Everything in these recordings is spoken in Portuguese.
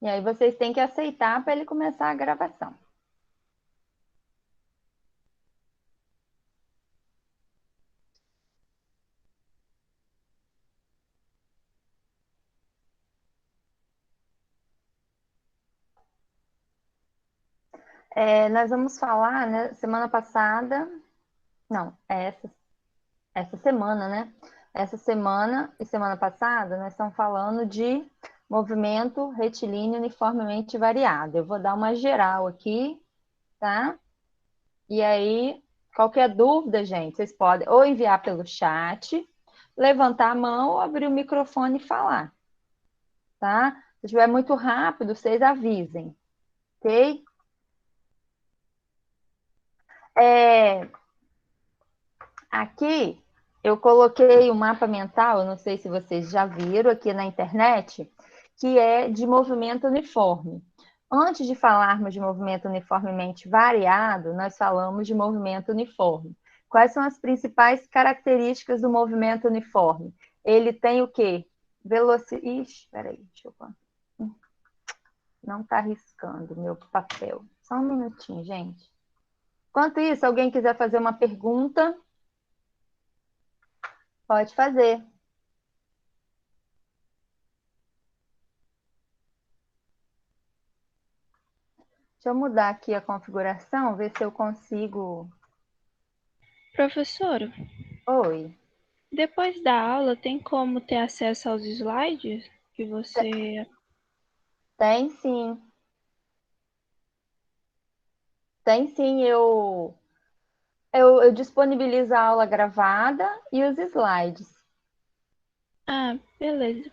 E aí vocês têm que aceitar para ele começar a gravação. Nós vamos falar, né, semana passada, não, essa semana, né? Essa semana e semana passada, nós estamos falando de movimento retilíneo uniformemente variado. Eu vou dar uma geral aqui, tá? E aí, qualquer dúvida, gente, vocês podem ou enviar pelo chat, levantar a mão ou abrir o microfone e falar, tá? Se estiver muito rápido, vocês avisem, ok? É, Aqui eu coloquei o mapa mental, eu não sei se vocês já viram aqui na internet, que é de movimento uniforme. Antes de falarmos de movimento uniformemente variado, nós falamos de movimento uniforme. Quais são as principais características do movimento uniforme? Ele tem o quê? Velocidade. Ixi, peraí, deixa eu. Não está riscando meu papel. Só um minutinho, gente. Enquanto isso, alguém quiser fazer uma pergunta, pode fazer. Deixa eu mudar aqui a configuração, ver se eu consigo. Professora, Oi. depois da aula tem como ter acesso aos slides que você... Tem sim. Tem sim. Eu disponibilizo a aula gravada e os slides. Ah, beleza.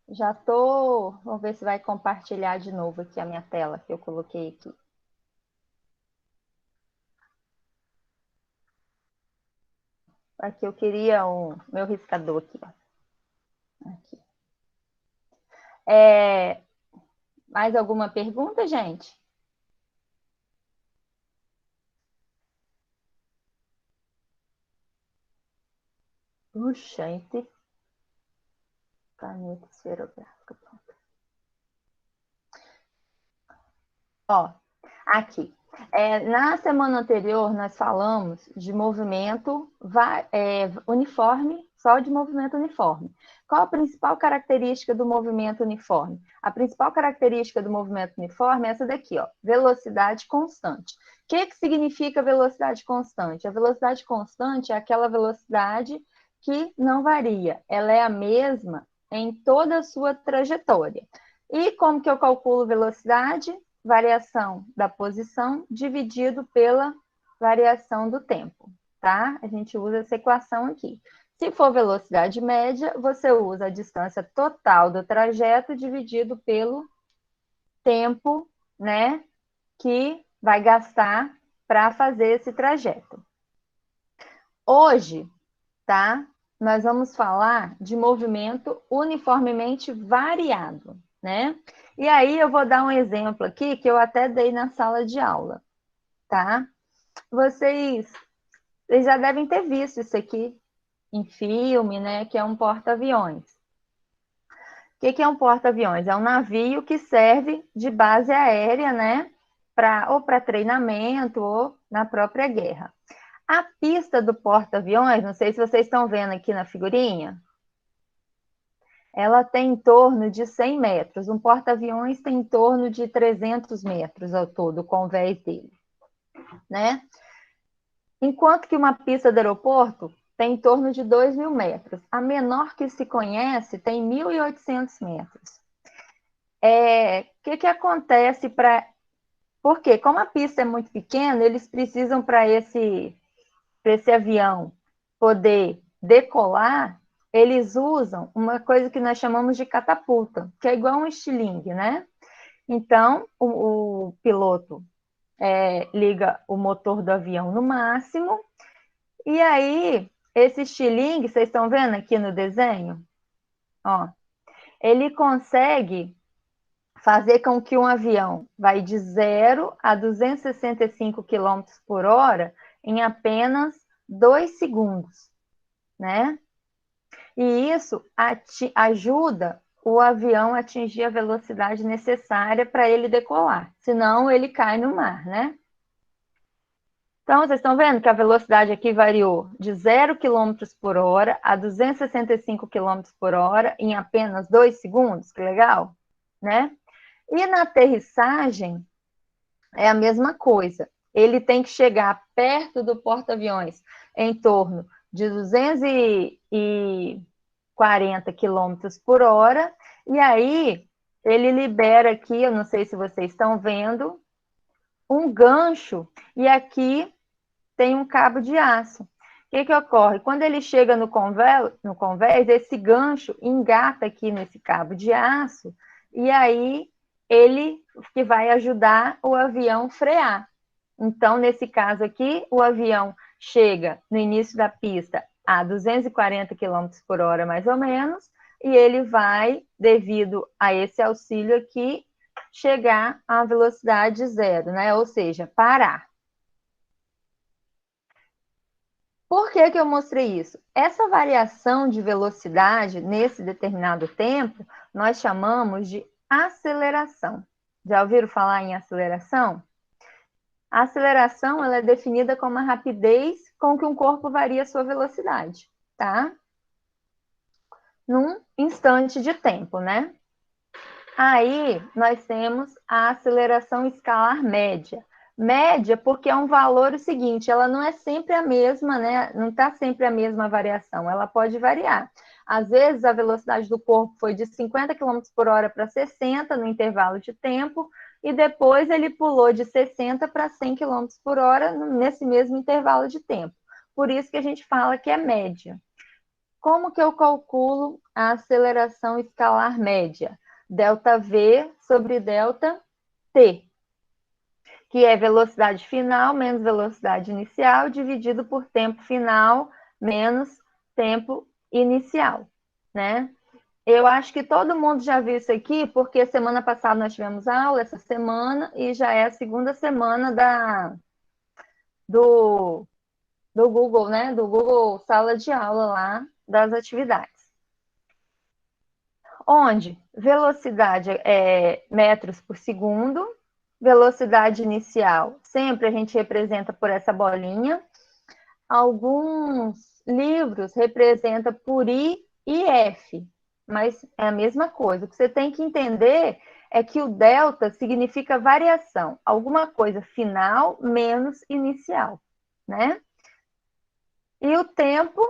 Já tô. Vamos ver se vai compartilhar de novo aqui a minha tela que eu coloquei aqui. Aqui eu queria o meu riscador aqui, ó. Aqui. Mais alguma pergunta, gente? Puxa, entre caneta esferográfica. Ó, aqui. Na semana anterior, nós falamos de movimento uniforme, só de movimento uniforme. Qual a principal característica do movimento uniforme? A principal característica do movimento uniforme é essa daqui, ó, velocidade constante. O que significa velocidade constante? A velocidade constante é aquela velocidade que não varia, ela é a mesma em toda a sua trajetória. E como que eu calculo velocidade? Variação da posição dividido pela variação do tempo, tá? A gente usa essa equação aqui. Se for velocidade média, você usa a distância total do trajeto dividido pelo tempo, né, que vai gastar para fazer esse trajeto. Hoje, tá? Nós vamos falar de movimento uniformemente variado, né? E aí eu vou dar um exemplo aqui que eu até dei na sala de aula, tá? Vocês já devem ter visto isso aqui em filme, né? Que é um porta-aviões. O que é um porta-aviões? É um navio que serve de base aérea, né? Ou para treinamento ou na própria guerra. A pista do porta-aviões, não sei se vocês estão vendo aqui na figurinha, ela tem em torno de 100 metros. Um porta-aviões tem em torno de 300 metros ao todo, com o vés dele, né? Enquanto que uma pista do aeroporto tem em torno de 2.000 metros. A menor que se conhece tem 1.800 metros. Que acontece para... Porque, como a pista é muito pequena, eles precisam para esse avião poder decolar, eles usam uma coisa que nós chamamos de catapulta, que é igual um estilingue, né? Então, o piloto liga o motor do avião no máximo, e aí, esse estilingue, vocês estão vendo aqui no desenho? Ó, ele consegue fazer com que um avião vai de 0 a 265 km por hora em apenas 2 segundos, né? E isso ajuda o avião a atingir a velocidade necessária para ele decolar, senão ele cai no mar, né? Então, vocês estão vendo que a velocidade aqui variou de 0 km por hora a 265 km por hora em apenas 2 segundos, que legal, né? E na aterrissagem é a mesma coisa. Ele tem que chegar perto do porta-aviões em torno de 240 quilômetros por hora, e aí ele libera aqui, eu não sei se vocês estão vendo, um gancho, e aqui tem um cabo de aço. O que ocorre? Quando ele chega no convés, esse gancho engata aqui nesse cabo de aço, e aí ele que vai ajudar o avião a frear. Então, nesse caso aqui, o avião chega no início da pista a 240 km por hora, mais ou menos, e ele vai, devido a esse auxílio aqui, chegar a velocidade zero, né? Ou seja, parar. Por que eu mostrei isso? Essa variação de velocidade nesse determinado tempo, nós chamamos de aceleração. Já ouviram falar em aceleração? A aceleração ela é definida como a rapidez com que um corpo varia a sua velocidade, tá? Num instante de tempo, né? Aí, nós temos a aceleração escalar média. Média porque é um valor o seguinte, ela não é sempre a mesma, né? Não está sempre a mesma variação, ela pode variar. Às vezes, a velocidade do corpo foi de 50 km por hora para 60 no intervalo de tempo, e depois ele pulou de 60 para 100 km por hora nesse mesmo intervalo de tempo. Por isso que a gente fala que é média. Como que eu calculo a aceleração escalar média? ΔV sobre ΔT, que é velocidade final menos velocidade inicial, dividido por tempo final menos tempo inicial, né? Eu acho que todo mundo já viu isso aqui, porque semana passada nós tivemos aula, essa semana, e já é a segunda semana do, do Google, né? Do Google Sala de Aula lá, das atividades. Onde velocidade é metros por segundo, velocidade inicial sempre a gente representa por essa bolinha. Alguns livros representam por I e F, mas é a mesma coisa. O que você tem que entender é que o delta significa variação, alguma coisa final menos inicial, né? E o tempo,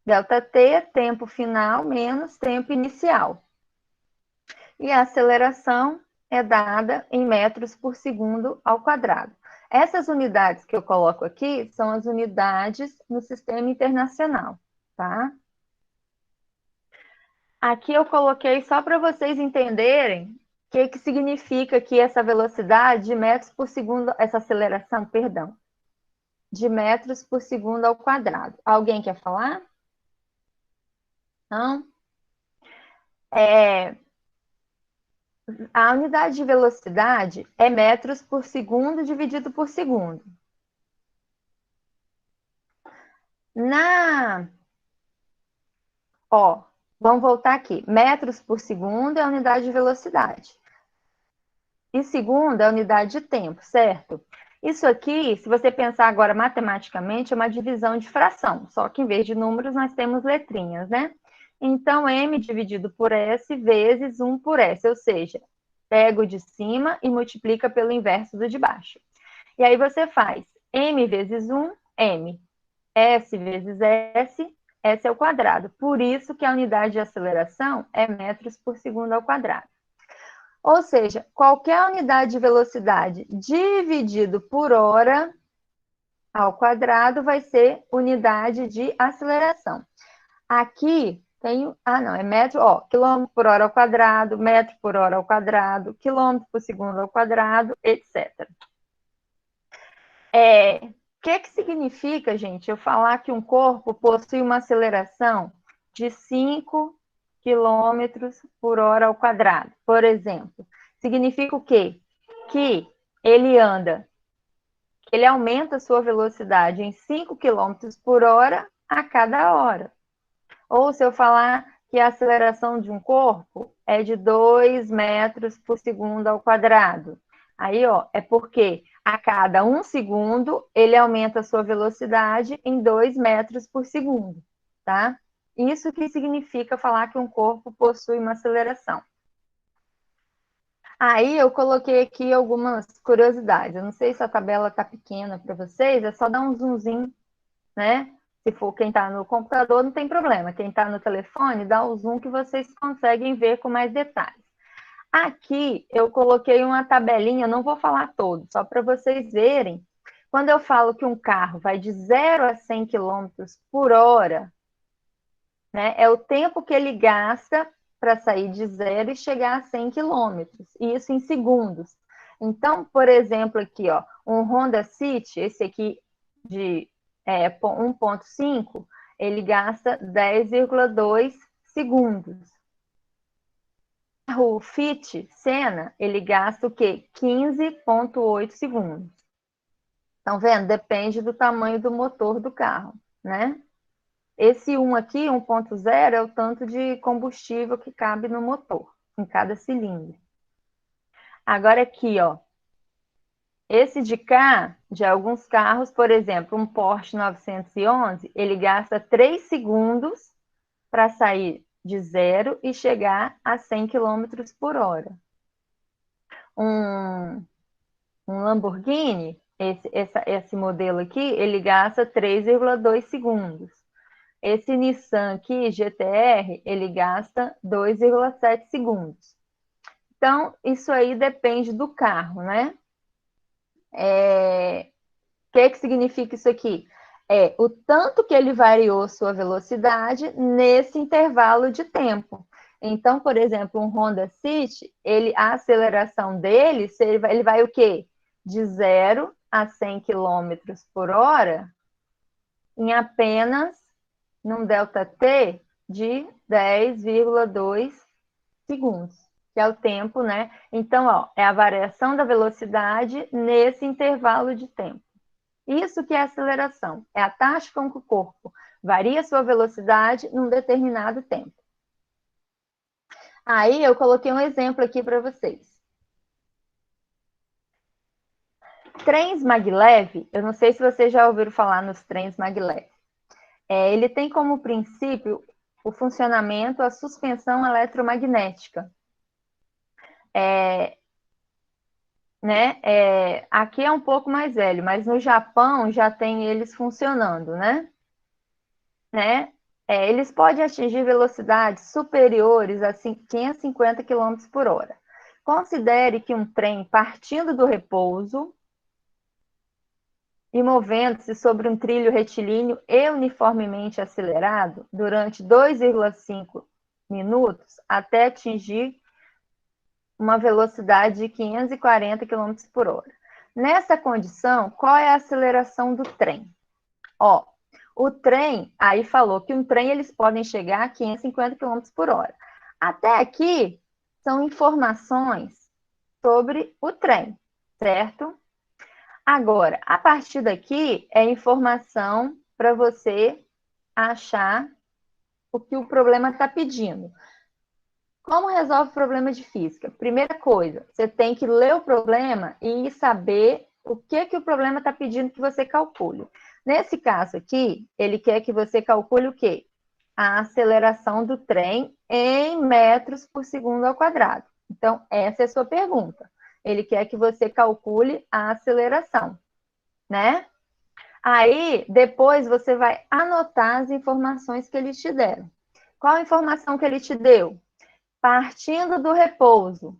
delta T, tempo final menos tempo inicial. E a aceleração é dada em metros por segundo ao quadrado. Essas unidades que eu coloco aqui são as unidades no sistema internacional, tá? Aqui eu coloquei só para vocês entenderem o que significa aqui essa velocidade de metros por segundo, essa aceleração, perdão, de metros por segundo ao quadrado. Alguém quer falar? Não? A unidade de velocidade é metros por segundo dividido por segundo. Vamos voltar aqui. Metros por segundo é a unidade de velocidade. E segundo é a unidade de tempo, certo? Isso aqui, se você pensar agora matematicamente, é uma divisão de fração. Só que em vez de números, nós temos letrinhas, né? Então, m dividido por s vezes 1 por s. Ou seja, pega o de cima e multiplica pelo inverso do de baixo. E aí você faz m vezes 1, m. S vezes s, s ao quadrado. Por isso que a unidade de aceleração é metros por segundo ao quadrado. Ou seja, qualquer unidade de velocidade dividido por hora ao quadrado vai ser unidade de aceleração. Aqui tem, é metro, quilômetro por hora ao quadrado, metro por hora ao quadrado, quilômetro por segundo ao quadrado, etc. O que significa, gente, eu falar que um corpo possui uma aceleração de 5 quilômetros por hora ao quadrado, por exemplo? Significa o quê? Que ele aumenta a sua velocidade em 5 quilômetros por hora a cada hora. Ou se eu falar que a aceleração de um corpo é de 2 metros por segundo ao quadrado. Aí, ó, é porque a cada 1 segundo ele aumenta a sua velocidade em 2 metros por segundo, tá? Isso que significa falar que um corpo possui uma aceleração. Aí eu coloquei aqui algumas curiosidades. Eu não sei se a tabela está pequena para vocês, é só dar um zoomzinho, né? Se for quem está no computador, não tem problema. Quem está no telefone, dá o zoom que vocês conseguem ver com mais detalhes. Aqui eu coloquei uma tabelinha, não vou falar todo, só para vocês verem. Quando eu falo que um carro vai de 0 a 100 quilômetros por hora, né, é o tempo que ele gasta para sair de 0 e chegar a 100 quilômetros, e isso em segundos. Então, por exemplo, aqui, ó, um Honda City, esse aqui de 1.5, ele gasta 10,2 segundos. O Fit Senna, ele gasta o quê? 15,8 segundos. Estão vendo? Depende do tamanho do motor do carro, né? Esse 1 aqui, 1.0, é o tanto de combustível que cabe no motor, em cada cilindro. Agora aqui, ó, esse de cá, de alguns carros, por exemplo, um Porsche 911, ele gasta 3 segundos para sair de 0 e chegar a 100 km por hora. Um Lamborghini, esse modelo aqui, ele gasta 3,2 segundos. Esse Nissan aqui, GTR, ele gasta 2,7 segundos. Então, isso aí depende do carro, né? O que significa isso aqui? É o tanto que ele variou sua velocidade nesse intervalo de tempo. Então, por exemplo, um Honda City, a aceleração dele, ele vai o quê? De 0 a 100 quilômetros por hora em apenas, num ΔT, de 10,2 segundos, que é o tempo, né? Então, ó, é a variação da velocidade nesse intervalo de tempo. Isso que é aceleração, é a taxa com que o corpo varia sua velocidade num determinado tempo. Aí eu coloquei um exemplo aqui para vocês. Trens maglev, eu não sei se vocês já ouviram falar nos trens maglev. Ele tem como princípio o funcionamento, a suspensão eletromagnética. Aqui é um pouco mais velho, mas no Japão já tem eles funcionando, né? Eles podem atingir velocidades superiores a 550 km por hora. Considere que um trem partindo do repouso e movendo-se sobre um trilho retilíneo e uniformemente acelerado durante 2,5 minutos até atingir uma velocidade de 540 km por hora. Nessa condição, qual é a aceleração do trem? Ó, o trem, aí falou que um trem eles podem chegar a 550 km por hora. Até aqui são informações sobre o trem, certo? Agora, a partir daqui é informação para você achar o que o problema está pedindo. Como resolve o problema de física? Primeira coisa, você tem que ler o problema e saber o que o problema está pedindo que você calcule. Nesse caso aqui, ele quer que você calcule o quê? A aceleração do trem em metros por segundo ao quadrado. Então, essa é a sua pergunta. Ele quer que você calcule a aceleração, né? Aí, depois você vai anotar as informações que ele te deram. Qual a informação que ele te deu? Partindo do repouso.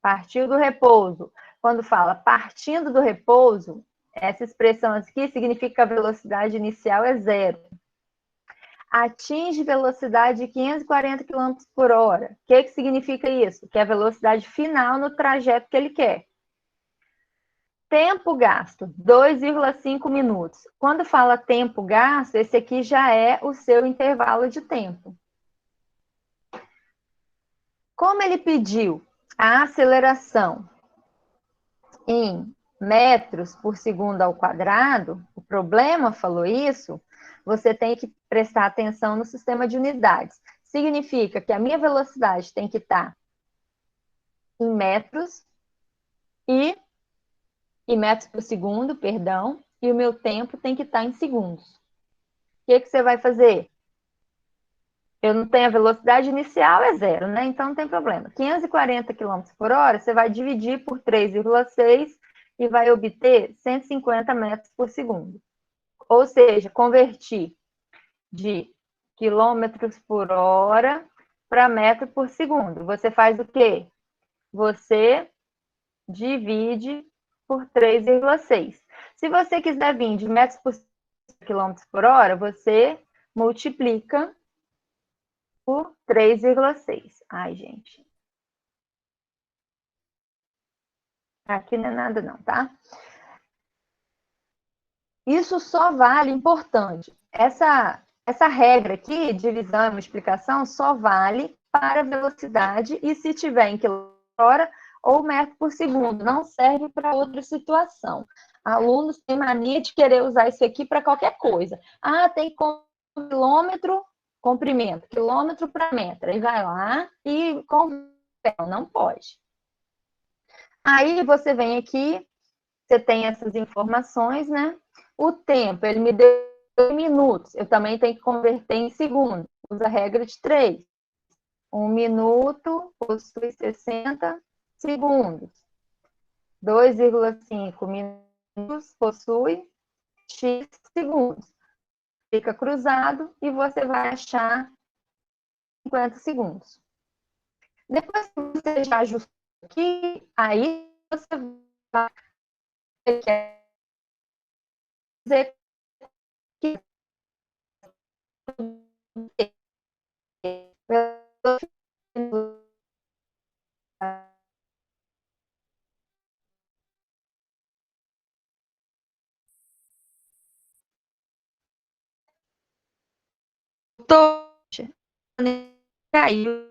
Partiu do repouso. Quando fala partindo do repouso, essa expressão aqui significa que a velocidade inicial é 0. Atinge velocidade de 540 km por hora. O que significa isso? Que é a velocidade final no trajeto que ele quer. Tempo gasto, 2,5 minutos. Quando fala tempo gasto, esse aqui já é o seu intervalo de tempo. Como ele pediu a aceleração em metros por segundo ao quadrado, o problema falou isso, você tem que prestar atenção no sistema de unidades. Significa que a minha velocidade tem que estar em metros e metros por segundo, perdão, e o meu tempo tem que estar em segundos. O que você vai fazer? Eu não tenho a velocidade inicial, é zero, né? Então não tem problema. 540 km por hora, você vai dividir por 3,6 e vai obter 150 metros por segundo. Ou seja, convertir de quilômetros por hora para metro por segundo. Você faz o quê? Você divide por 3,6. Se você quiser vir de metros por quilômetros por hora, você multiplica por 3,6. Ai, gente. Aqui não é nada não, tá? Isso só vale, importante, essa regra aqui, divisão e multiplicação, só vale para velocidade e se tiver em quilômetro por hora ou metro por segundo, não serve para outra situação. Alunos têm mania de querer usar isso aqui para qualquer coisa. Ah, tem quilômetro, comprimento, quilômetro para metro. Aí vai lá e não pode. Aí você vem aqui, você tem essas informações, né? O tempo, ele me deu em minutos. Eu também tenho que converter em segundos. Usa a regra de 3. 1 minuto possui 60 segundos. 2,5 minutos possui X segundos. Fica cruzado e você vai achar 50 segundos. Depois que você já ajustou aqui, aí você vai dizer que caiu.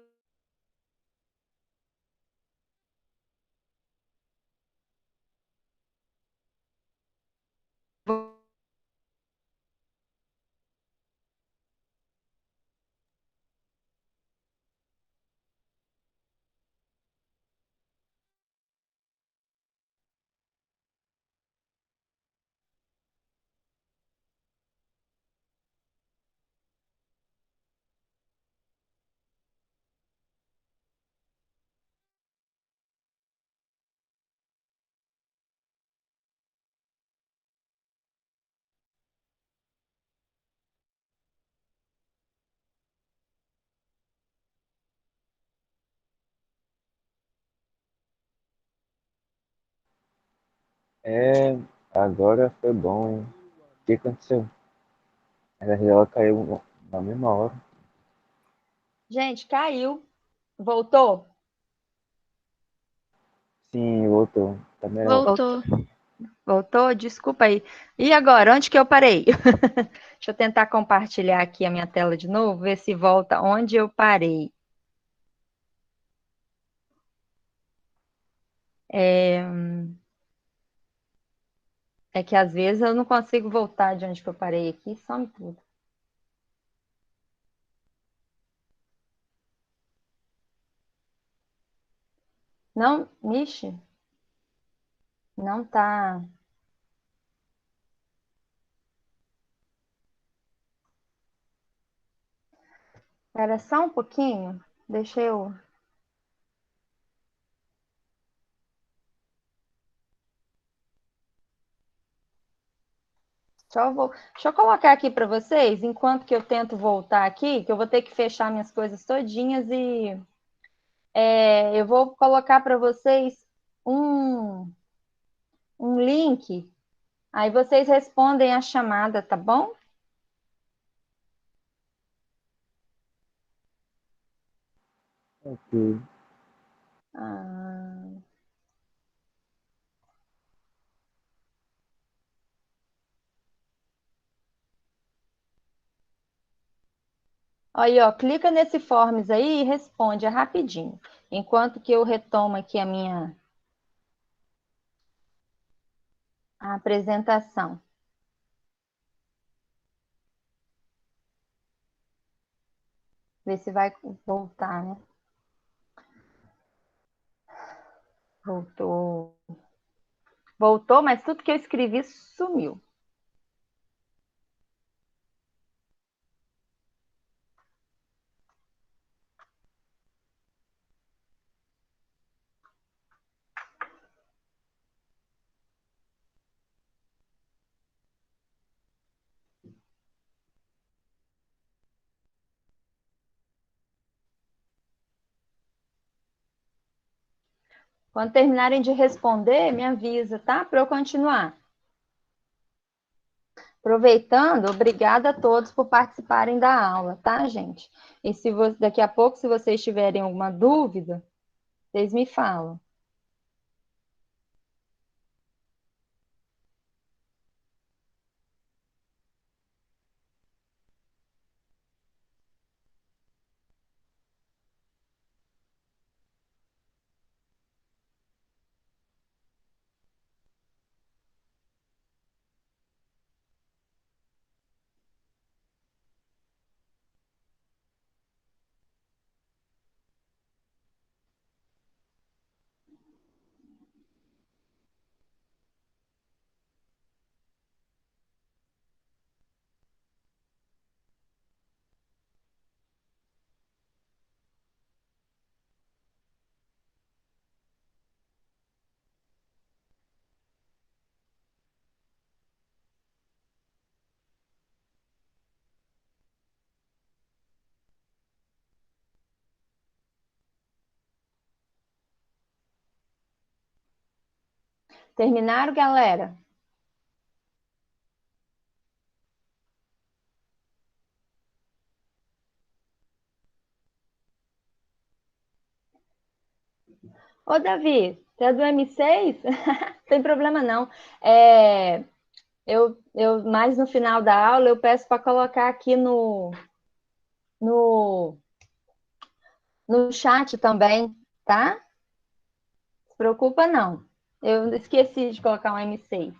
É, agora foi bom, hein? O que aconteceu? Ela caiu na mesma hora. Gente, caiu. Voltou? Sim, voltou. Tá melhor. Voltou. Voltou? Desculpa aí. E agora, onde que eu parei? Deixa eu tentar compartilhar aqui a minha tela de novo, ver se volta onde eu parei. É que às vezes eu não consigo voltar de onde que eu parei aqui, some tudo. Não, Mixe, não tá. Espera só um pouquinho. Deixa eu. Deixa eu colocar aqui para vocês, enquanto que eu tento voltar aqui, que eu vou ter que fechar minhas coisas todinhas e eu vou colocar para vocês um, um link. Aí vocês respondem a chamada, tá bom? Ok. Ah, aí, ó, clica nesse forms aí e responde, é rapidinho. Enquanto que eu retomo aqui a minha A apresentação. Ver se vai voltar, né? Voltou. Voltou, mas tudo que eu escrevi sumiu. Quando terminarem de responder, me avisa, tá? Para eu continuar. Aproveitando, obrigada a todos por participarem da aula, tá, gente? E se daqui a pouco, se vocês tiverem alguma dúvida, vocês me falam. Terminaram, galera? Ô, Davi, você é do M6? Tem problema não. Mais no final da aula, eu peço para colocar aqui no, no chat também, tá? Não se preocupa, não. Eu esqueci de colocar um M6.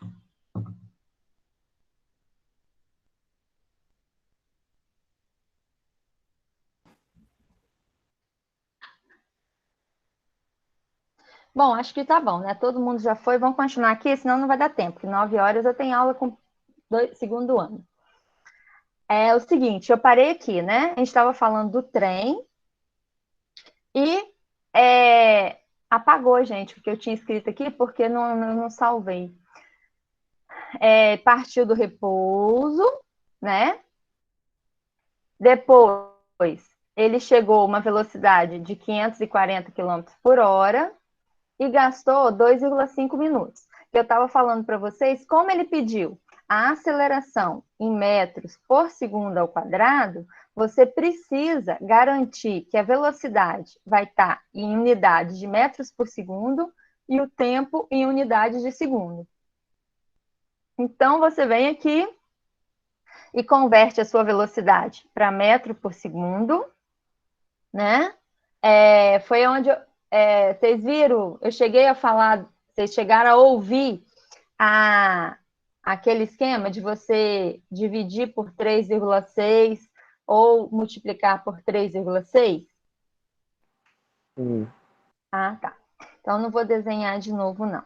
Bom, acho que tá bom, né? Todo mundo já foi. Vamos continuar aqui, senão não vai dar tempo, porque 9 horas eu tenho aula com segundo ano. É o seguinte, eu parei aqui, né? A gente estava falando do trem e apagou, gente, o que eu tinha escrito aqui, porque não salvei. Partiu do repouso, né? Depois, ele chegou a uma velocidade de 540 quilômetros por hora e gastou 2,5 minutos. Eu estava falando para vocês como ele pediu a aceleração em metros por segundo ao quadrado, você precisa garantir que a velocidade vai estar em unidades de metros por segundo e o tempo em unidades de segundo. Então, você vem aqui e converte a sua velocidade para metro por segundo, né? Foi onde vocês viram, eu cheguei a falar, vocês chegaram a ouvir aquele esquema de você dividir por 3,6 ou multiplicar por 3,6? Ah, tá. Então, não vou desenhar de novo, não.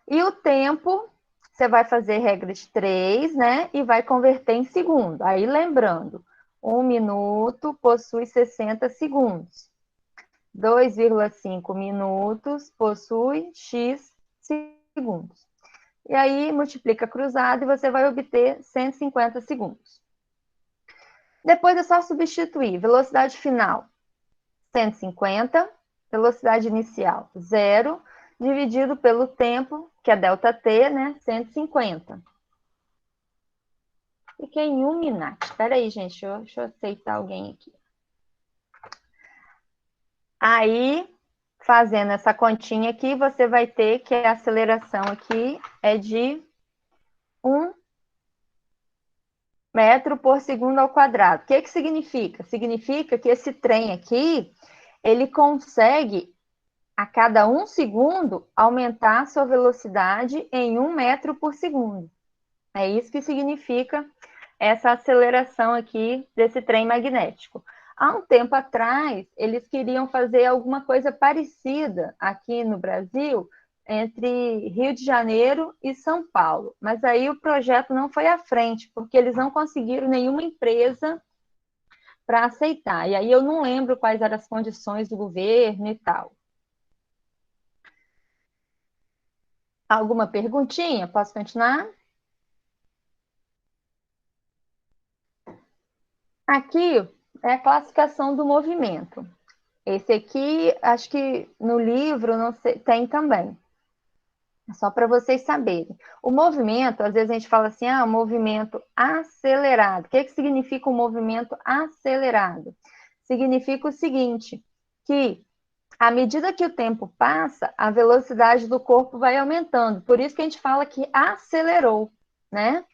E o tempo, você vai fazer regra de 3, né? E vai converter em segundo. Aí, lembrando, 1 minuto possui 60 segundos. 2,5 minutos possui X segundos. E aí, multiplica cruzado e você vai obter 150 segundos. Depois é só substituir. Velocidade final, 150. Velocidade inicial, 0. Dividido pelo tempo, que é ΔT, né? 150. Fiquei em 1 minuto. Espera aí, gente. Deixa eu aceitar alguém aqui. Aí, fazendo essa continha aqui, você vai ter que a aceleração aqui é de 1 metro por segundo ao quadrado. O que significa? Significa que esse trem aqui, ele consegue a cada 1 segundo, aumentar sua velocidade em 1 metro por segundo. É isso que significa essa aceleração aqui desse trem magnético. Há um tempo atrás, eles queriam fazer alguma coisa parecida aqui no Brasil, entre Rio de Janeiro e São Paulo. Mas aí o projeto não foi à frente, porque eles não conseguiram nenhuma empresa para aceitar. E aí eu não lembro quais eram as condições do governo e tal. Alguma perguntinha? Posso continuar? Aqui é a classificação do movimento. Esse aqui, acho que no livro não sei, tem também. Só para vocês saberem. O movimento, às vezes a gente fala assim, movimento acelerado. O que significa um movimento acelerado? Significa o seguinte, que à medida que o tempo passa, a velocidade do corpo vai aumentando. Por isso que a gente fala que acelerou, né?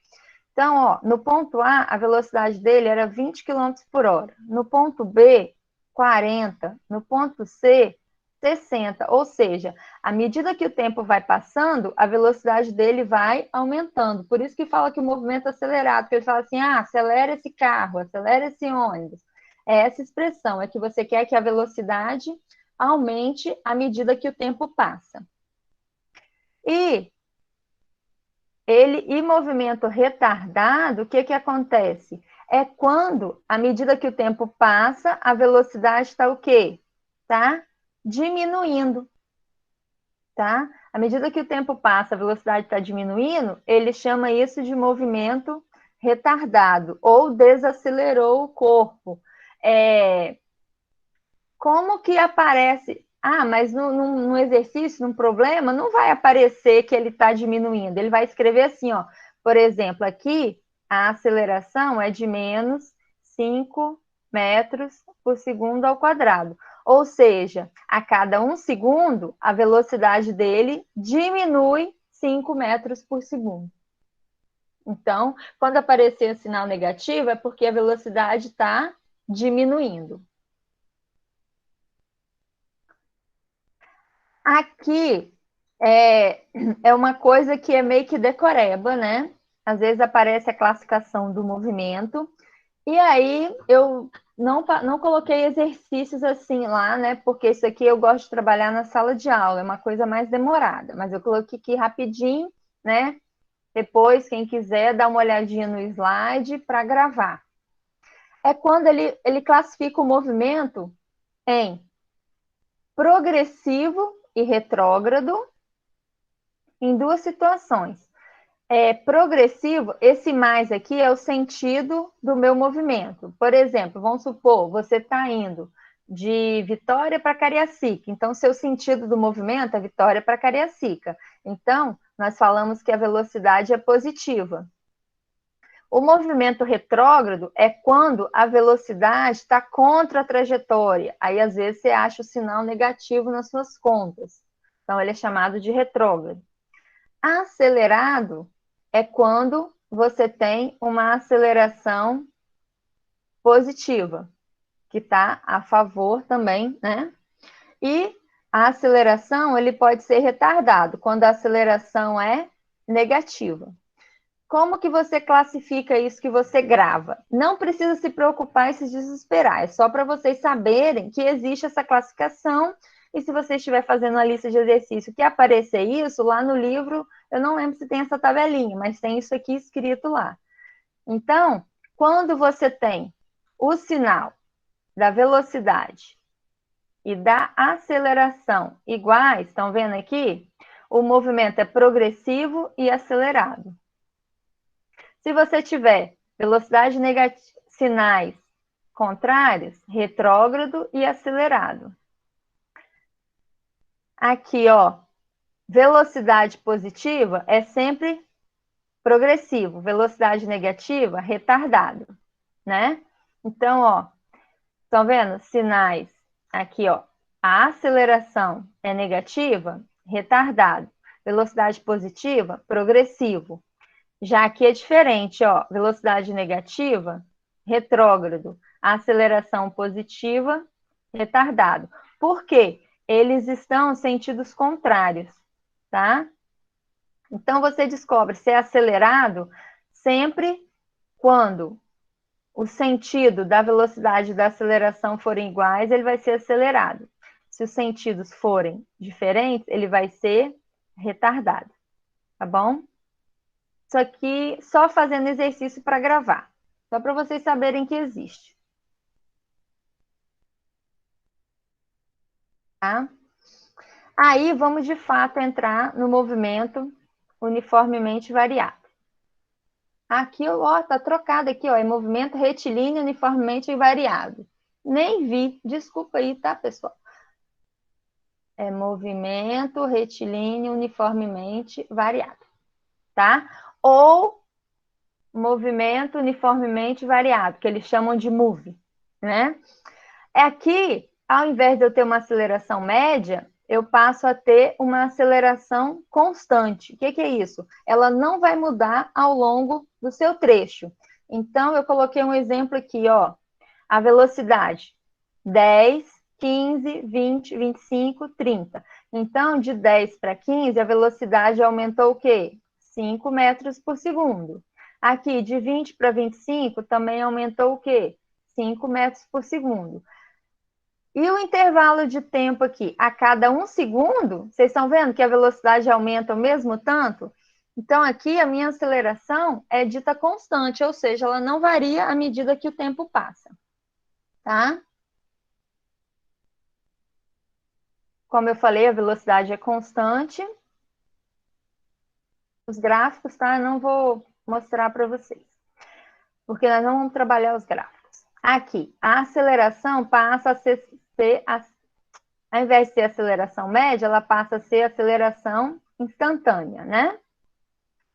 Então, ó, no ponto A, a velocidade dele era 20 km por hora. No ponto B, 40. No ponto C, 60. Ou seja, à medida que o tempo vai passando, a velocidade dele vai aumentando. Por isso que fala que o movimento é acelerado, porque ele fala assim, acelera esse carro, acelera esse ônibus. É essa expressão, é que você quer que a velocidade aumente à medida que o tempo passa. E movimento retardado, o que acontece? É quando, à medida que o tempo passa, a velocidade está o quê? Está diminuindo, tá? À medida que o tempo passa, a velocidade está diminuindo, ele chama isso de movimento retardado, ou desacelerou o corpo. Como que aparece? Mas no exercício, num problema, não vai aparecer que ele está diminuindo. Ele vai escrever assim, ó. Por exemplo, aqui a aceleração é de menos 5 metros por segundo ao quadrado. Ou seja, a cada 1 segundo, a velocidade dele diminui 5 metros por segundo. Então, quando aparecer o sinal negativo, é porque a velocidade está diminuindo. Aqui é uma coisa que é meio que decoreba, né? Às vezes aparece a classificação do movimento, e aí eu não coloquei exercícios assim lá, né? Porque isso aqui eu gosto de trabalhar na sala de aula, é uma coisa mais demorada, mas eu coloquei aqui rapidinho, né? Depois, quem quiser, dá uma olhadinha no slide para gravar. É quando ele classifica o movimento em progressivo e retrógrado, em 2 situações. Progressivo, esse mais aqui é o sentido do meu movimento. Por exemplo, vamos supor, você está indo de Vitória para Cariacica. Então, seu sentido do movimento é Vitória para Cariacica. Então, nós falamos que a velocidade é positiva. O movimento retrógrado é quando a velocidade está contra a trajetória. Aí, às vezes, você acha o sinal negativo nas suas contas. Então, ele é chamado de retrógrado. Acelerado é quando você tem uma aceleração positiva, que está a favor também, né? E a aceleração, ele pode ser retardado, quando a aceleração é negativa. Como que você classifica isso que você grava? Não precisa se preocupar e se desesperar, é só para vocês saberem que existe essa classificação, e se você estiver fazendo uma lista de exercício que aparecer isso, lá no livro, eu não lembro se tem essa tabelinha, mas tem isso aqui escrito lá. Então, quando você tem o sinal da velocidade e da aceleração iguais, estão vendo aqui? O movimento é progressivo e acelerado. Se você tiver velocidade negativa, sinais contrários, retrógrado e acelerado. Aqui, ó, velocidade positiva é sempre progressivo, velocidade negativa, retardado, né? Então, ó, estão vendo? Sinais aqui, ó, a aceleração é negativa, retardado. Velocidade positiva, progressivo. Já aqui é diferente, ó, velocidade negativa, retrógrado. A aceleração positiva, retardado. Por quê? eles estão em sentidos contrários, tá? Então, você descobre se é acelerado sempre quando o sentido da velocidade e da aceleração forem iguais, ele vai ser acelerado. Se os sentidos forem diferentes, ele vai ser retardado, tá bom? Isso aqui só fazendo exercício para gravar, só para vocês saberem que existe. Tá? Aí vamos de fato entrar no movimento uniformemente variado. Aqui, ó, tá trocado aqui, ó, é movimento retilíneo uniformemente variado. Nem vi, desculpa aí, tá, pessoal? É movimento retilíneo uniformemente variado, tá? Ou movimento uniformemente variado, que eles chamam de MOVE, né? Aqui, ao invés de eu ter uma aceleração média, eu passo a ter uma aceleração constante. O que é isso? Ela não vai mudar ao longo do seu trecho. Então, eu coloquei um exemplo aqui, ó. A velocidade 10, 15, 20, 25, 30. Então, de 10 para 15, a velocidade aumentou o quê? 5 metros por segundo. Aqui, de 20 para 25, também aumentou o quê? 5 metros por segundo. E o intervalo de tempo aqui, a cada 1 segundo, vocês estão vendo que a velocidade aumenta o mesmo tanto? Então, aqui a minha aceleração é dita constante, ou seja, ela não varia à medida que o tempo passa, tá? Como eu falei, a velocidade é constante. Os gráficos, tá? Eu não vou mostrar para vocês, porque nós não vamos trabalhar os gráficos. Aqui, a aceleração passa a ser ao invés de ser aceleração média, ela passa a ser aceleração instantânea, né?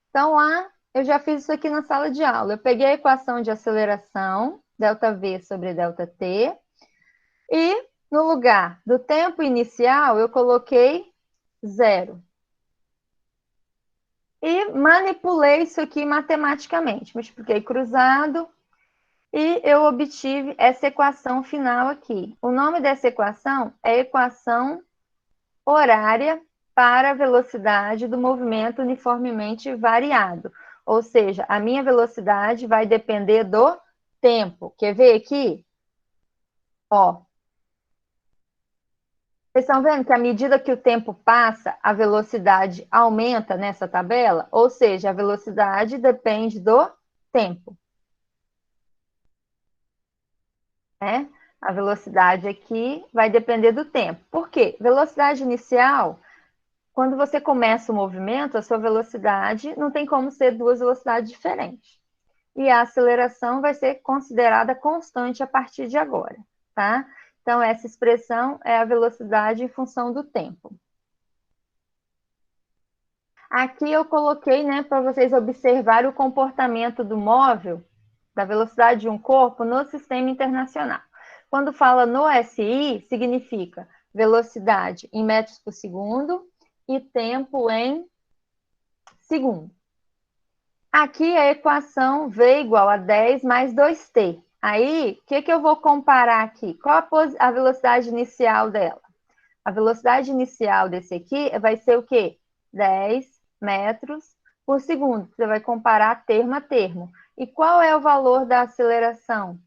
Então, lá, eu já fiz isso aqui na sala de aula. Eu peguei a equação de aceleração, ΔV sobre ΔT, e no lugar do tempo inicial, eu coloquei 0. E manipulei isso aqui matematicamente. Multipliquei cruzado e eu obtive essa equação final aqui. O nome dessa equação é equação horária para a velocidade do movimento uniformemente variado. Ou seja, a minha velocidade vai depender do tempo. Quer ver aqui? Ó. Vocês estão vendo que à medida que o tempo passa, a velocidade aumenta nessa tabela? Ou seja, a velocidade depende do tempo. Né? A velocidade aqui vai depender do tempo. Por quê? Velocidade inicial, quando você começa o movimento, a sua velocidade não tem como ser duas velocidades diferentes. E a aceleração vai ser considerada constante a partir de agora, tá? Então, essa expressão é a velocidade em função do tempo. Aqui eu coloquei, né, para vocês observarem o comportamento do móvel, da velocidade de um corpo no sistema internacional. Quando fala no SI, significa velocidade em metros por segundo e tempo em segundo. Aqui a equação V igual a 10 mais 2T. Aí, o que eu vou comparar aqui? Qual a velocidade inicial dela? A velocidade inicial desse aqui vai ser o quê? 10 metros por segundo. Você vai comparar termo a termo. E qual é o valor da aceleração?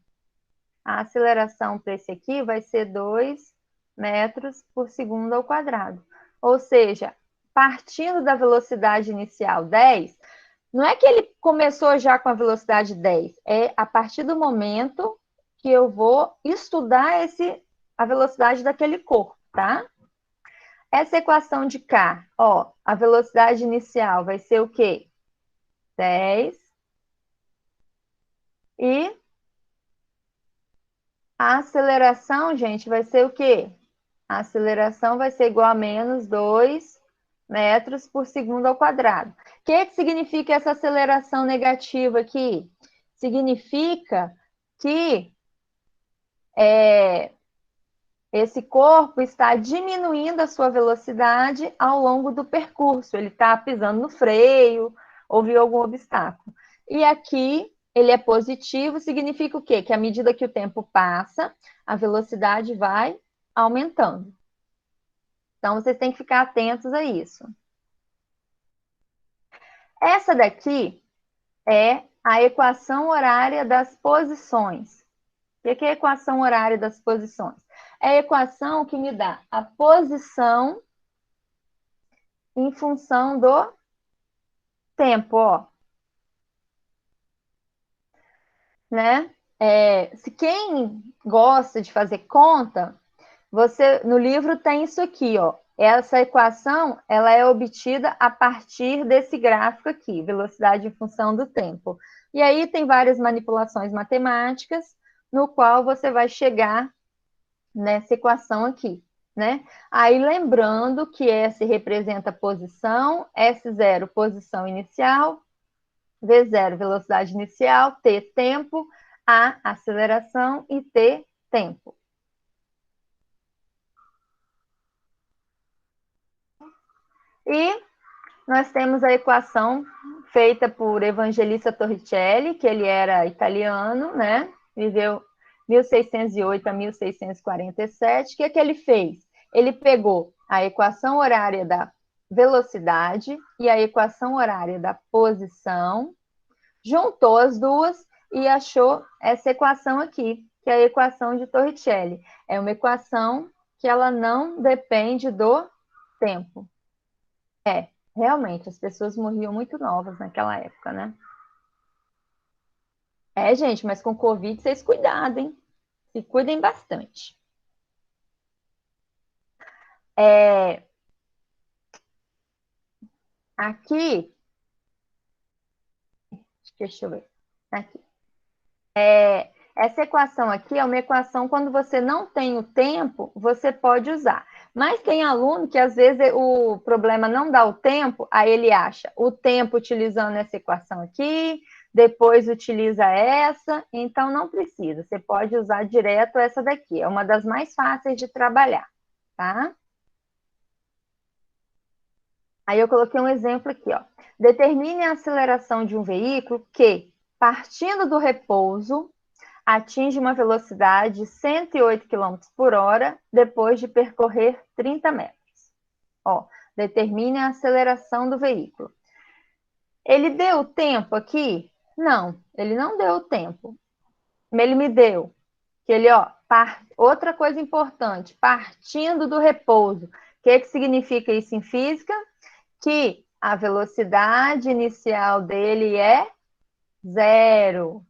A aceleração para esse aqui vai ser 2 metros por segundo ao quadrado. Ou seja, partindo da velocidade inicial 10, não é que ele começou já com a velocidade 10, é a partir do momento que eu vou estudar a velocidade daquele corpo, tá? Essa equação de K, ó, a velocidade inicial vai ser o quê? 10. E a aceleração, gente, vai ser o quê? A aceleração vai ser igual a menos 2 metros por segundo ao quadrado. O que significa essa aceleração negativa aqui? Significa que esse corpo está diminuindo a sua velocidade ao longo do percurso. Ele está pisando no freio, ou viu algum obstáculo. E aqui ele é positivo, significa o quê? Que à medida que o tempo passa, a velocidade vai aumentando. Então, vocês têm que ficar atentos a isso. Essa daqui é a equação horária das posições. O que é a equação horária das posições? É a equação que me dá a posição em função do tempo, ó. Né? Se quem gosta de fazer conta, você no livro tem isso aqui, ó. Essa equação, ela é obtida a partir desse gráfico aqui, velocidade em função do tempo. E aí tem várias manipulações matemáticas, no qual você vai chegar nessa equação aqui, né? Aí lembrando que S representa posição, S0 posição inicial, V0 velocidade inicial, T tempo, A aceleração e T tempo. E nós temos a equação feita por Evangelista Torricelli, que ele era italiano, né? Viveu 1608 a 1647. O que é que ele fez? Ele pegou a equação horária da velocidade e a equação horária da posição, juntou as duas e achou essa equação aqui, que é a equação de Torricelli. É uma equação que ela não depende do tempo. Realmente, as pessoas morriam muito novas naquela época, né? Gente, mas com Covid, vocês cuidem. Se cuidem bastante. Aqui, deixa eu ver. Aqui. Essa equação aqui é uma equação, quando você não tem o tempo, você pode usar. Mas tem aluno que, às vezes, o problema não dá o tempo, aí ele acha o tempo utilizando essa equação aqui, depois utiliza essa, então não precisa. Você pode usar direto essa daqui, é uma das mais fáceis de trabalhar, tá? Aí eu coloquei um exemplo aqui, ó. Determine a aceleração de um veículo que, partindo do repouso, atinge uma velocidade de 108 km por hora depois de percorrer 30 metros. Ó, determine a aceleração do veículo. Ele deu o tempo aqui? Não, ele não deu o tempo. Ele me deu que ele, ó, outra coisa importante, partindo do repouso. O que significa isso em física? Que a velocidade inicial dele é 0.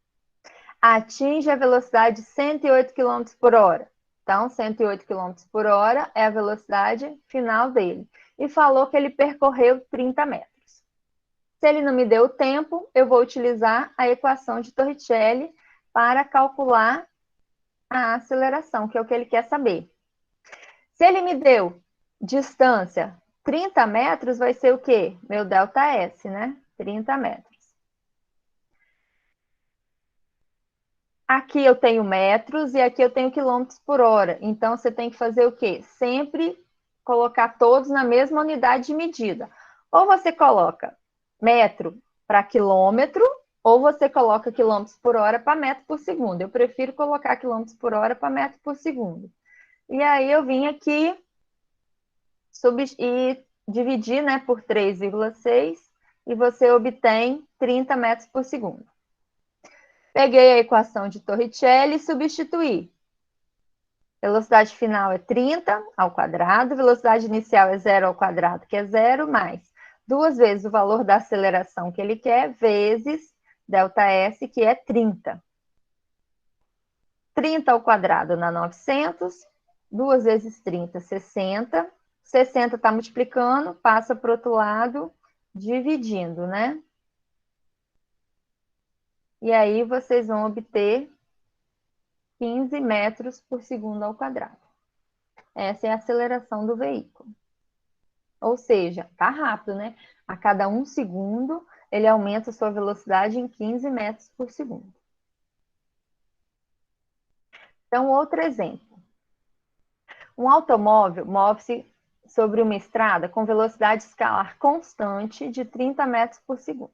Atinge a velocidade de 108 km por hora. Então, 108 km por hora é a velocidade final dele. E falou que ele percorreu 30 metros. Se ele não me deu o tempo, eu vou utilizar a equação de Torricelli para calcular a aceleração, que é o que ele quer saber. Se ele me deu distância 30 metros, vai ser o quê? Meu ΔS, né? 30 metros. Aqui eu tenho metros e aqui eu tenho quilômetros por hora. Então, você tem que fazer o quê? Sempre colocar todos na mesma unidade de medida. Ou você coloca metro para quilômetro, ou você coloca quilômetros por hora para metro por segundo. Eu prefiro colocar quilômetros por hora para metro por segundo. E aí eu vim aqui e dividir, né, por 3,6 e você obtém 30 metros por segundo. Peguei a equação de Torricelli e substituí. Velocidade final é 30 ao quadrado, velocidade inicial é 0 ao quadrado, que é 0, mais 2 vezes o valor da aceleração que ele quer, vezes ΔS, que é 30. 30 ao quadrado dá 900, 2 vezes 30, 60. 60 está multiplicando, passa para o outro lado, dividindo, né? E aí vocês vão obter 15 metros por segundo ao quadrado. Essa é a aceleração do veículo. Ou seja, tá rápido, né? A cada 1 segundo, ele aumenta a sua velocidade em 15 metros por segundo. Então, outro exemplo. Um automóvel move-se sobre uma estrada com velocidade escalar constante de 30 metros por segundo.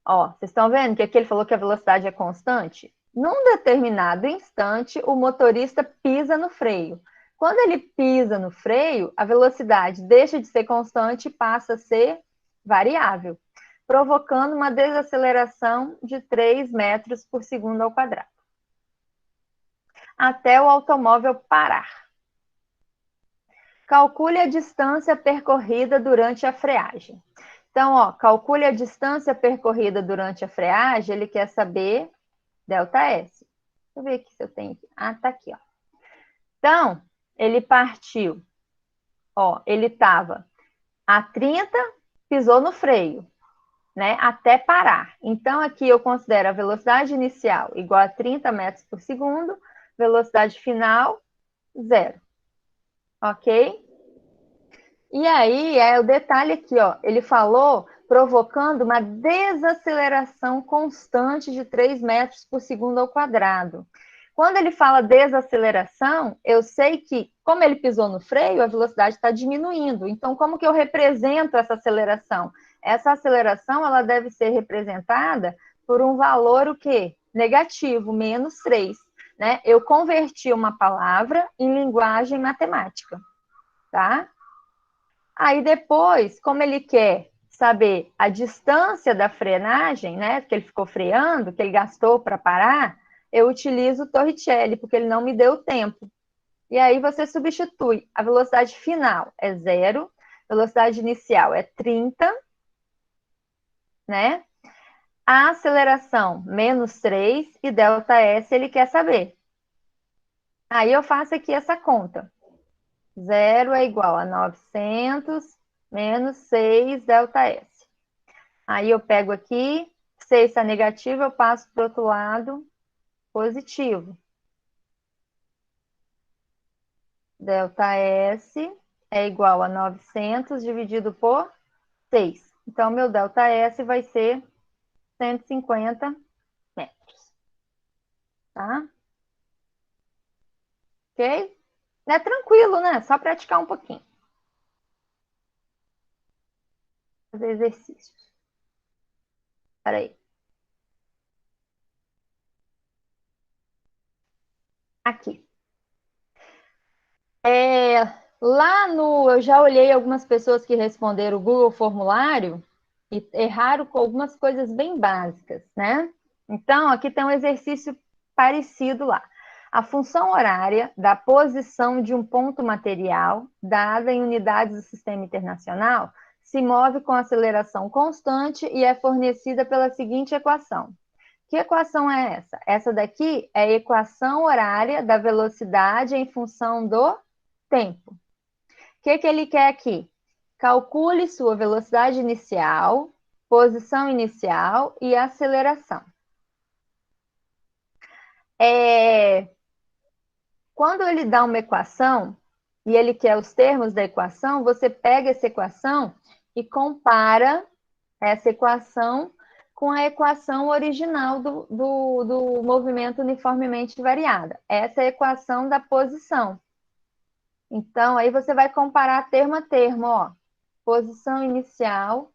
Ó, vocês estão vendo que aqui ele falou que a velocidade é constante? Num determinado instante, o motorista pisa no freio. Quando ele pisa no freio, a velocidade deixa de ser constante e passa a ser variável, provocando uma desaceleração de 3 metros por segundo ao quadrado, até o automóvel parar. Calcule a distância percorrida durante a freagem. Então, ó, calcule a distância percorrida durante a freagem, ele quer saber ΔS. Deixa eu ver aqui se eu tenho aqui. Ah, tá aqui, ó. Então, ele partiu, ó, ele estava a 30, pisou no freio, né, até parar. Então, aqui eu considero a velocidade inicial igual a 30 metros por segundo, velocidade final, 0. Ok? E aí, é o detalhe aqui, ó, ele falou provocando uma desaceleração constante de 3 metros por segundo ao quadrado. Quando ele fala desaceleração, eu sei que, como ele pisou no freio, a velocidade está diminuindo. Então, como que eu represento essa aceleração? Essa aceleração, ela deve ser representada por um valor, o quê? Negativo, menos 3. Né? Eu converti uma palavra em linguagem matemática, tá? Aí depois, como ele quer saber a distância da frenagem, né, que ele ficou freando, que ele gastou para parar, eu utilizo o Torricelli, porque ele não me deu tempo. E aí você substitui. A velocidade final é 0, velocidade inicial é 30, né? A aceleração, menos 3, e ΔS ele quer saber. Aí eu faço aqui essa conta. 0 é igual a 900 menos 6 ΔS. Aí eu pego aqui, 6 está negativo, eu passo para o outro lado, positivo. ΔS é igual a 900 dividido por 6. Então, meu ΔS vai ser 150 metros. Tá? Ok? É tranquilo, né? Só praticar um pouquinho. Fazer exercícios. Espera aí. Aqui. Eu já olhei algumas pessoas que responderam o Google Formulário e erraram com algumas coisas bem básicas, né? Então, aqui tem um exercício parecido lá. A função horária da posição de um ponto material, dada em unidades do Sistema Internacional, se move com aceleração constante e é fornecida pela seguinte equação. Que equação é essa? Essa daqui é a equação horária da velocidade em função do tempo. O que ele quer aqui? Calcule sua velocidade inicial, posição inicial e aceleração. Quando ele dá uma equação e ele quer os termos da equação, você pega essa equação e compara essa equação com a equação original do movimento uniformemente variado. Essa é a equação da posição. Então, aí você vai comparar termo a termo, ó. Posição inicial,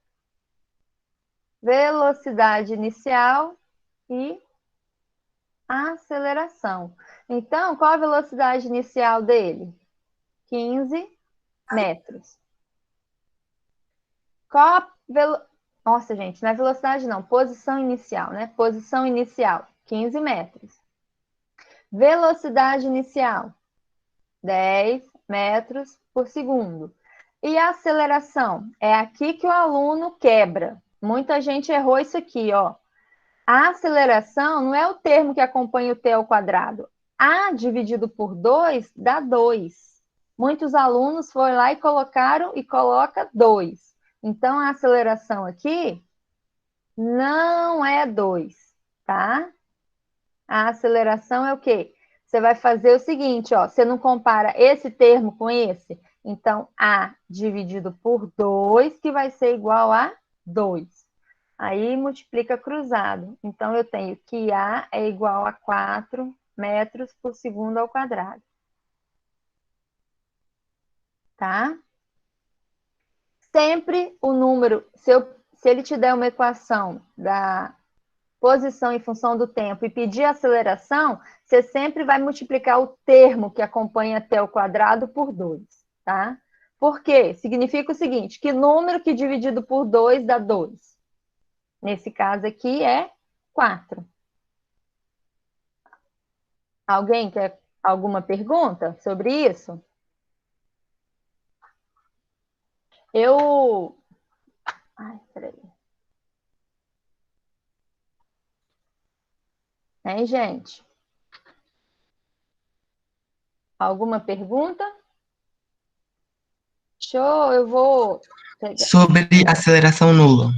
velocidade inicial e aceleração. Então, qual a velocidade inicial dele? 15 metros. Qual a Nossa, gente, não é velocidade não, posição inicial, né? Posição inicial, 15 metros. Velocidade inicial, 10 metros por segundo. E a aceleração? É aqui que o aluno quebra. Muita gente errou isso aqui, ó. A aceleração não é o termo que acompanha o t ao quadrado. A dividido por 2 dá 2. Muitos alunos foram lá e coloca 2. Então, a aceleração aqui não é 2, tá? A aceleração é o quê? Você vai fazer o seguinte, ó, você não compara esse termo com esse, então A dividido por 2, que vai ser igual a 2. Aí multiplica cruzado. Então, eu tenho que A é igual a 4 metros por segundo ao quadrado. Tá? Sempre o número, se ele te der uma equação posição em função do tempo e pedir aceleração, você sempre vai multiplicar o termo que acompanha até o quadrado por 2, tá? Por quê? Significa o seguinte, que número que dividido por 2 dá 2? Nesse caso aqui é 4. Alguém quer alguma pergunta sobre isso? Ai, peraí. Hein, gente? Alguma pergunta? Show, eu vou pegar. Sobre aceleração nula.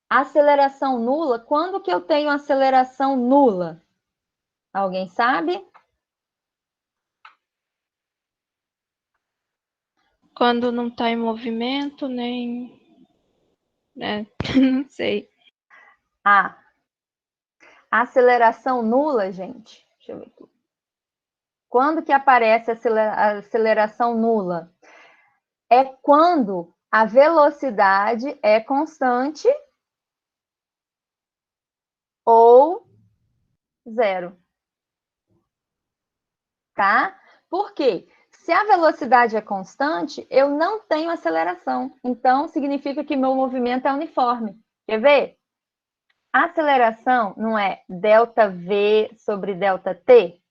Aceleração nula? Quando que eu tenho aceleração nula? Alguém sabe? Quando não está em movimento, nem. Né? Não sei. Ah, aceleração nula, gente. Deixa eu ver aqui. Quando que aparece a aceleração nula? É quando a velocidade é constante ou zero. Tá? Por quê? Se a velocidade é constante, eu não tenho aceleração. Então, significa que meu movimento é uniforme. Quer ver? A aceleração não é ΔV sobre ΔT?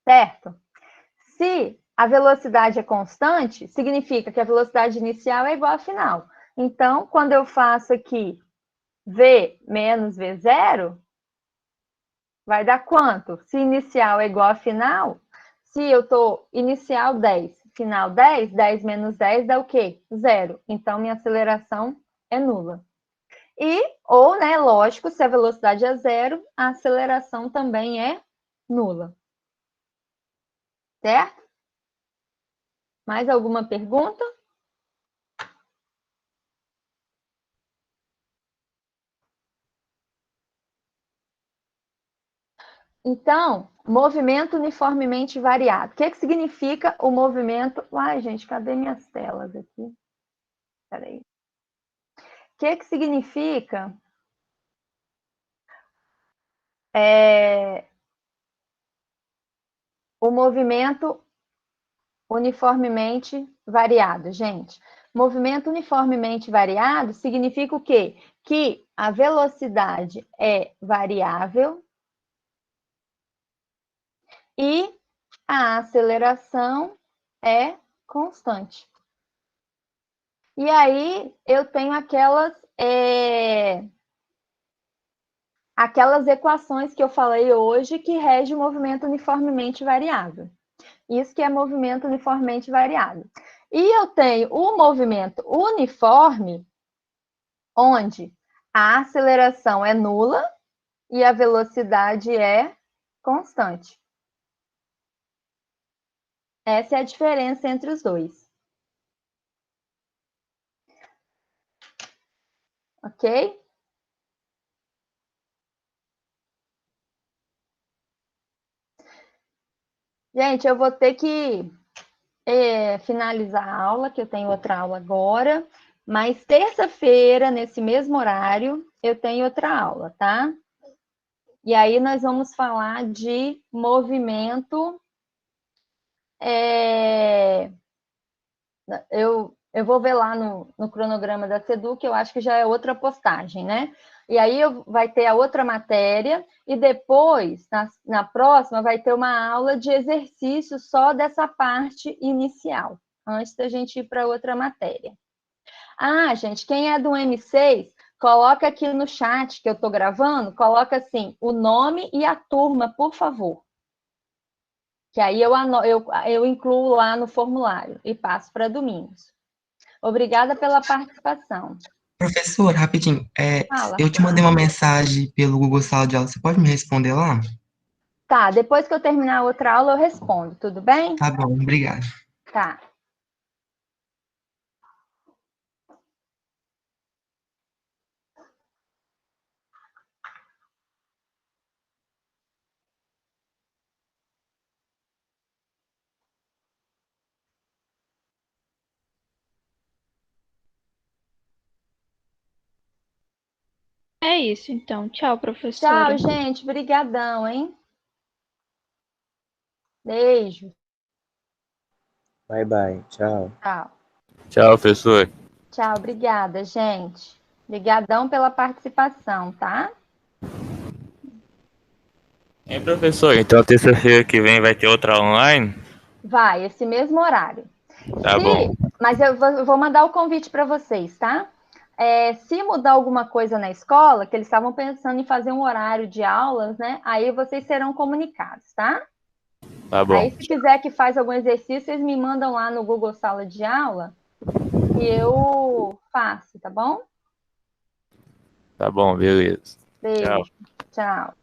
Certo? Se a velocidade é constante, significa que a velocidade inicial é igual à final. Então, quando eu faço aqui V menos V0, vai dar quanto? Se inicial é igual a final, se eu estou inicial 10, final 10, 10 menos 10 dá o quê? 0. Então, minha aceleração é nula. Ou, né, lógico, se a velocidade é 0, a aceleração também é nula. Certo? Mais alguma pergunta? Então, movimento uniformemente variado. O que significa o movimento? Ai, gente, cadê minhas telas aqui? Peraí. O que significa o movimento uniformemente variado, gente? Movimento uniformemente variado significa o quê? Que a velocidade é variável e a aceleração é constante. E aí eu tenho aquelas equações que eu falei hoje que rege o movimento uniformemente variável. Isso que é movimento uniformemente variável. E eu tenho o movimento uniforme, onde a aceleração é nula e a velocidade é constante. Essa é a diferença entre os dois. Ok? Gente, eu vou ter que finalizar a aula, que eu tenho outra aula agora, mas terça-feira, nesse mesmo horário, eu tenho outra aula, tá? E aí nós vamos falar de movimento. Eu vou ver lá no cronograma da SEDU, que eu acho que já é outra postagem, né? E aí vai ter a outra matéria, e depois, na próxima, vai ter uma aula de exercício só dessa parte inicial, antes da gente ir para outra matéria. Ah, gente, quem é do M6, coloca aqui no chat que eu estou gravando, coloca assim, o nome e a turma, por favor. Que aí eu incluo lá no formulário e passo para Domingos. Obrigada pela participação. Professor, rapidinho, Fala. eu te mandei uma mensagem pelo Google Sala de Aula, você pode me responder lá? Tá, depois que eu terminar a outra aula, eu respondo, tudo bem? Tá bom, obrigado. Tá. É isso, então. Tchau, Tchau, professora. gente. Brigadão, hein? Beijo. Bye, bye. Tchau. Tchau. Tchau, professor. Tchau, obrigada, gente. Obrigadão pela participação, tá? Hein, professor? Então, terça-feira que vem vai ter outra online? Vai, esse mesmo horário. Tá bom. Mas eu vou mandar o convite para vocês, tá? Se mudar alguma coisa na escola, que eles estavam pensando em fazer um horário de aulas, né? Aí vocês serão comunicados, tá? Tá Aí, bom. se quiser que faz algum exercício, vocês me mandam lá no Google Sala de Aula e eu faço, tá bom? Tá bom, beleza. Tchau. Beijo. Tchau.